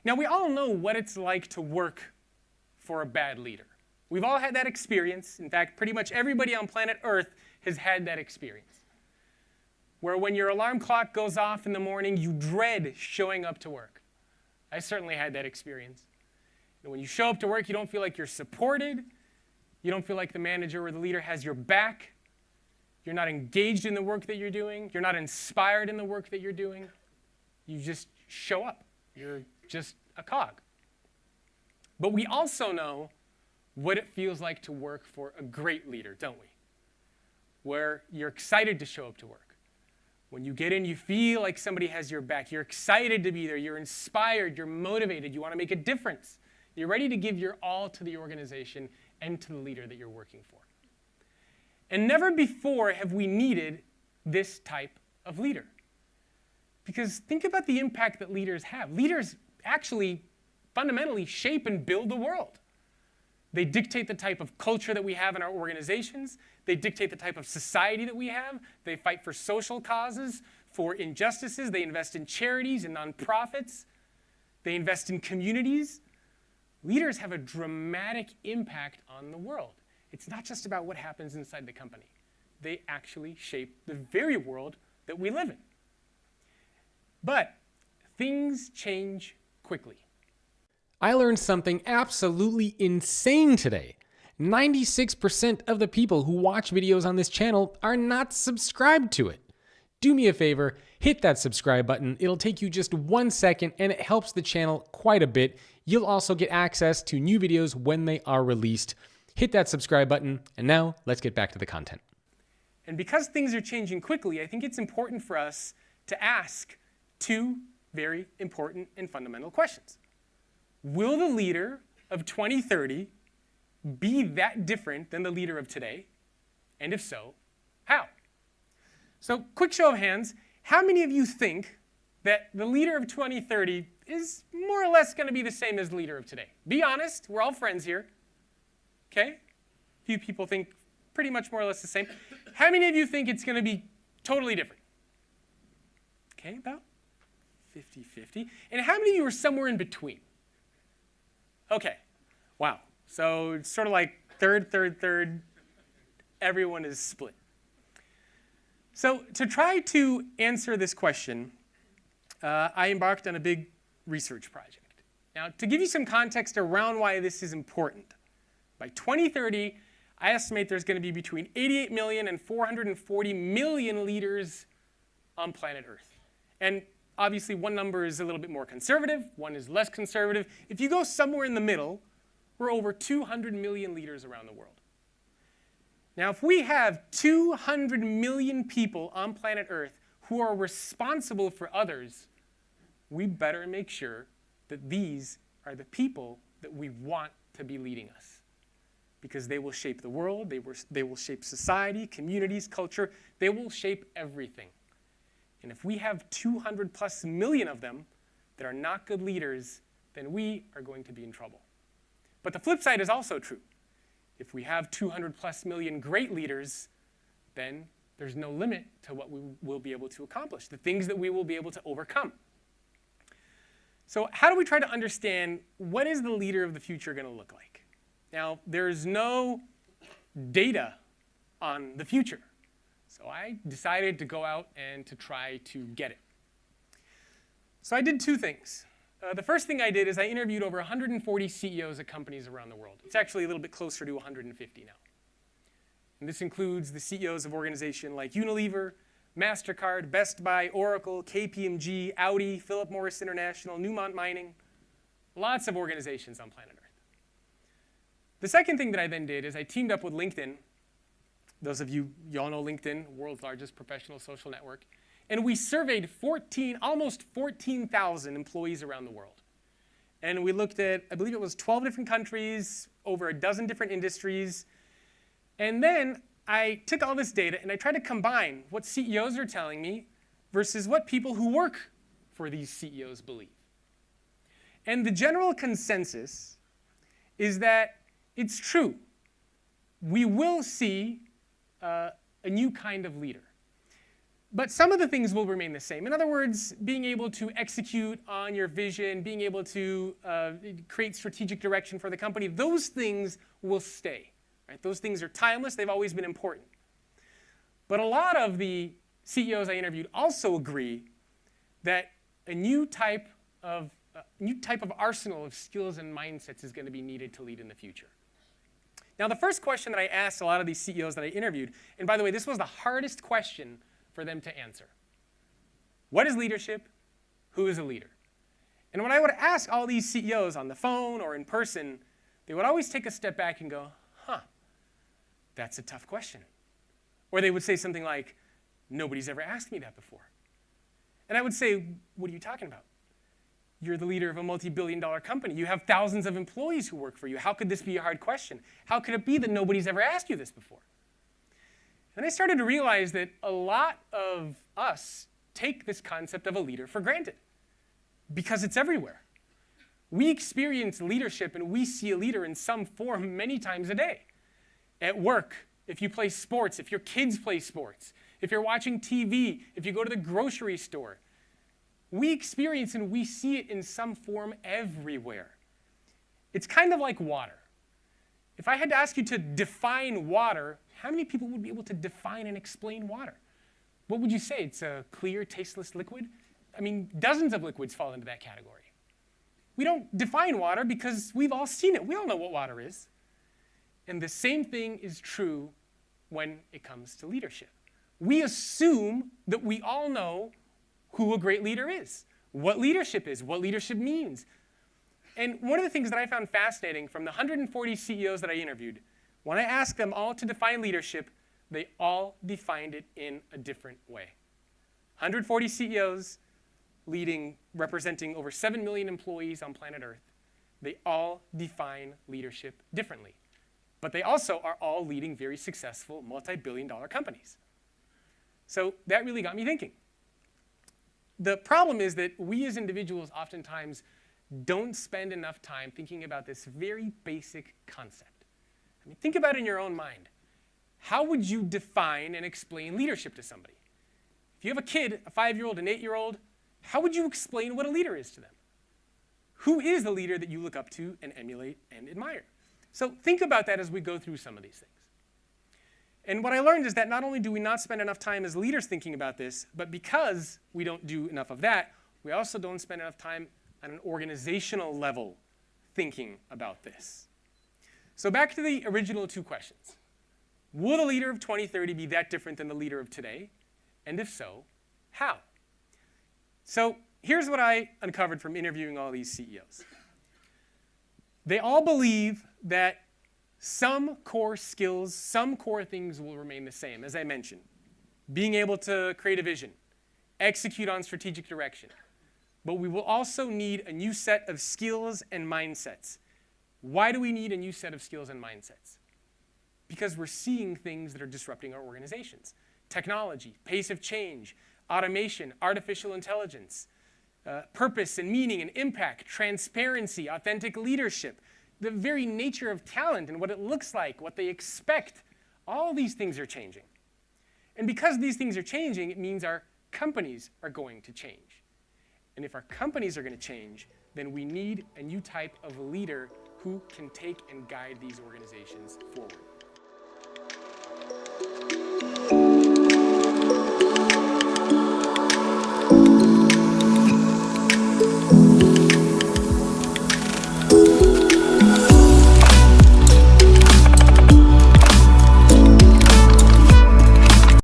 Now, we all know what it's like to work for a bad leader. We've all had that experience. In fact, pretty much everybody on planet Earth has had that experience, where when your alarm clock goes off in the morning, you dread showing up to work. I certainly had that experience. And when you show up to work, you don't feel like you're supported. You don't feel like the manager or the leader has your back. You're not engaged in the work that you're doing. You're not inspired in the work that you're doing. You just show up. You're just a cog. But we also know what it feels like to work for a great leader, don't we? Where you're excited to show up to work. When you get in, you feel like somebody has your back. You're excited to be there. You're inspired. You're motivated. You want to make a difference. You're ready to give your all to the organization and to the leader that you're working for. And never before have we needed this type of leader. Because think about the impact that leaders have. Leaders actually fundamentally shape and build the world. They dictate the type of culture that we have in our organizations. They dictate the type of society that we have. They fight for social causes, for injustices. They invest in charities and nonprofits. They invest in communities. Leaders have a dramatic impact on the world. It's not just about what happens inside the company. They actually shape the very world that we live in. But things change quickly. I learned something absolutely insane today. 96% of the people who watch videos on this channel are not subscribed to it. Do me a favor, hit that subscribe button. It'll take you just 1 second and it helps the channel quite a bit. You'll also get access to new videos when they are released. Hit that subscribe button, and now let's get back to the content. And because things are changing quickly, I think it's important for us to ask two very important and fundamental questions. Will the leader of 2030 be that different than the leader of today? And if so, how? So, quick show of hands, how many of you think that the leader of 2030 is more or less going to be the same as the leader of today? Be honest, we're all friends here. Okay? A few people think pretty much more or less the same. How many of you think it's going to be totally different? Okay, about 50-50. And how many of you are somewhere in between? Okay, wow. So it's sort of like third. Everyone is split. So to try to answer this question, I embarked on a big research project. Now, to give you some context around why this is important, by 2030, I estimate there's going to be between 88 million and 440 million leaders on planet Earth. And obviously, one number is a little bit more conservative, one is less conservative. If you go somewhere in the middle, we're over 200 million leaders around the world. Now, if we have 200 million people on planet Earth who are responsible for others, we better make sure that these are the people that we want to be leading us. Because they will shape the world, they will shape society, communities, culture, they will shape everything. And if we have 200 plus million of them that are not good leaders, then we are going to be in trouble. But the flip side is also true. If we have 200 plus million great leaders, then there's no limit to what we will be able to accomplish, the things that we will be able to overcome. So how do we try to understand what is the leader of the future going to look like? Now, there's no data on the future. So I decided to go out and to try to get it. So I did two things. The first thing I did is I interviewed over 140 CEOs of companies around the world. It's actually a little bit closer to 150 now. And this includes the CEOs of organizations like Unilever, MasterCard, Best Buy, Oracle, KPMG, Audi, Philip Morris International, Newmont Mining, lots of organizations on planet Earth. The second thing that I then did is I teamed up with LinkedIn. Those of you all know LinkedIn, world's largest professional social network. And we surveyed almost 14,000 employees around the world. And we looked at, I believe it was 12 different countries, over a dozen different industries. And then I took all this data and I tried to combine what CEOs are telling me versus what people who work for these CEOs believe. And the general consensus is that it's true. We will see a new kind of leader. But some of the things will remain the same. In other words, being able to execute on your vision, being able to create strategic direction for the company, those things will stay. Right? Those things are timeless. They've always been important. But a lot of the CEOs I interviewed also agree that a new type of arsenal of skills and mindsets is going to be needed to lead in the future. Now, the first question that I asked a lot of these CEOs that I interviewed, and by the way, this was the hardest question for them to answer. What is leadership? Who is a leader? And when I would ask all these CEOs on the phone or in person, they would always take a step back and go, that's a tough question. Or they would say something like, nobody's ever asked me that before. And I would say, what are you talking about? You're the leader of a multi-billion-dollar company. You have thousands of employees who work for you. How could this be a hard question? How could it be that nobody's ever asked you this before? And I started to realize that a lot of us take this concept of a leader for granted because it's everywhere. We experience leadership and we see a leader in some form many times a day. At work, if you play sports, if your kids play sports, if you're watching TV, if you go to the grocery store, we experience and we see it in some form everywhere. It's kind of like water. If I had to ask you to define water, how many people would be able to define and explain water? What would you say? It's a clear, tasteless liquid? I mean, dozens of liquids fall into that category. We don't define water because we've all seen it. We all know what water is. And the same thing is true when it comes to leadership. We assume that we all know who a great leader is, what leadership is, what leadership means. And one of the things that I found fascinating from the 140 CEOs that I interviewed, when I asked them all to define leadership, they all defined it in a different way. 140 CEOs representing over 7 million employees on planet Earth, they all define leadership differently. But they also are all leading very successful multi-billion-dollar companies. So that really got me thinking. The problem is that we as individuals oftentimes don't spend enough time thinking about this very basic concept. I mean, think about it in your own mind. How would you define and explain leadership to somebody? If you have a kid, a 5-year-old, an 8-year-old, how would you explain what a leader is to them? Who is the leader that you look up to and emulate and admire? So think about that as we go through some of these things. And what I learned is that not only do we not spend enough time as leaders thinking about this, but because we don't do enough of that, we also don't spend enough time on an organizational level thinking about this. So back to the original 2 questions. Will the leader of 2030 be that different than the leader of today? And if so, how? So here's what I uncovered from interviewing all these CEOs. They all believe that some core skills, some core things will remain the same, as I mentioned. Being able to create a vision, execute on strategic direction. But we will also need a new set of skills and mindsets. Why do we need a new set of skills and mindsets? Because we're seeing things that are disrupting our organizations. Technology, pace of change, automation, artificial intelligence, purpose and meaning and impact, transparency, authentic leadership, the very nature of talent and what it looks like, what they expect. All these things are changing. And because these things are changing, it means our companies are going to change. And if our companies are going to change, then we need a new type of leader who can take and guide these organizations forward.